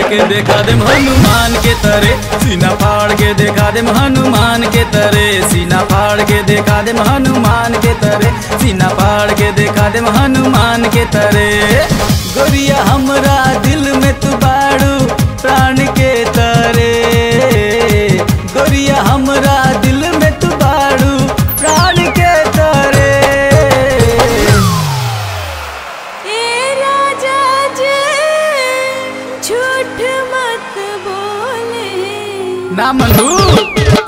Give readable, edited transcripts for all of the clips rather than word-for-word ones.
फाड़ के देखा दे हनुमान के तरे, सीना फाड़ के देखा दे हनुमान के तरे, सीना फाड़ के देखा दे हनुमान के तरे, सीना फाड़ के देखा दे हनुमान के तरे। गोरिया हमरा दिल में तू बाड़ू प्राण के तरे, गोरिया हमरा दिल में तू बाड़ू प्राण के तरे। ए राजा जी झूठ मत बोले, ना मनू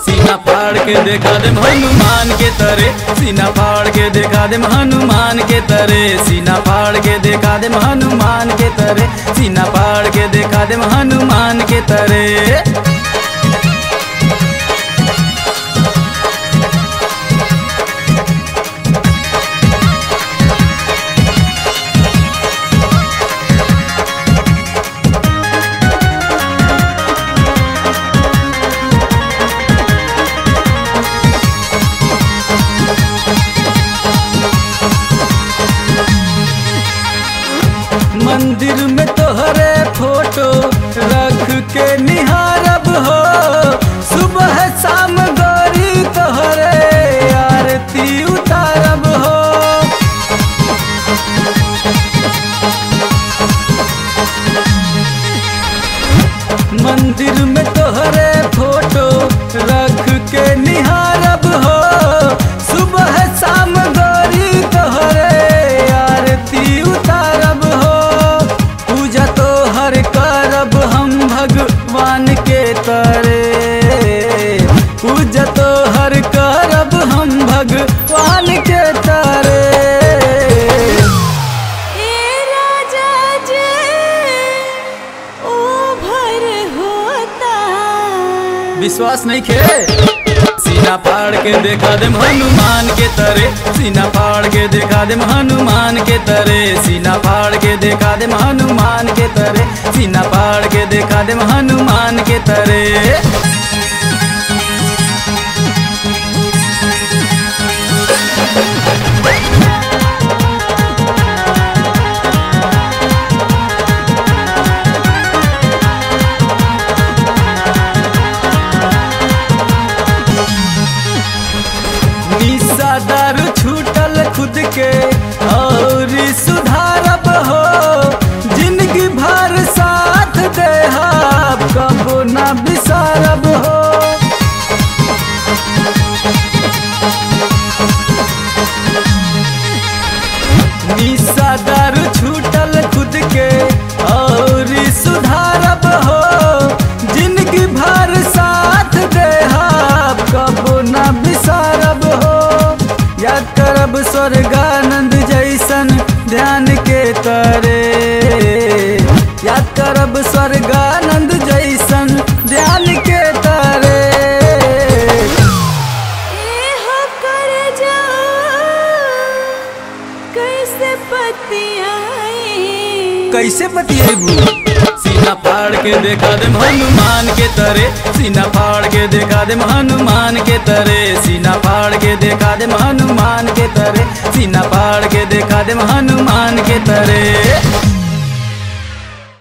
सीना फाड़ के देखा दे हनुमान के तरे, सीना फाड़ के देखा दे हनुमान के तरे, सीना फाड़ के देखा दे हनुमान के तरे, सीना फाड़ के देखा दे हनुमान के तरे। मंदिर में तोहरे फोटो रख के निहारब हो, सुबह शाम गोरी तोहरे आरती उतारब हो। मंदिर में तोहरे फोटो रख के निहारब हो, सुबह शाम गोरी तोहरे आरती उतारब हो। पूजा तो हर करब हम भगवान के तरे, पूजा तो हर करब हम भगवान के तरे। ए राजा जी ओभर होता, विश्वास नहीं खे सीना फाड़ के देखा दे हनुमान के तरे, सीना फाड़ के देखा दे हनुमान के तरे, सीना फाड़ के देखा दे हनुमान के तरे, सीना फाड़ के देखा दे हनुमान के तरे। निशा दारू छूटल खुद के और सुधारब हो, जिंदगी भर साथ देहब कबो ना बिसारब हो। निशा दारू छूटल खुद के और सुधारब हो, जिंदगी भर साथ देहब कबो ना बिसारब हो। याद करब स्वर्गानंद जैसन ध्यान के तरे, याद करब स्वर्गानंद जैसन ध्यान के तरे। ए हो कर जाओ कैसे पतियाई, कैसे बतिएबू सीना फाड़ के देखा दे हनुमान के तरे, सीना फाड़ के देखा दे हनुमान के तरे, सीना फाड़ के देखा दे हनुमान के तरे, सीना फाड़ के देखा दे हनुमान के तरे।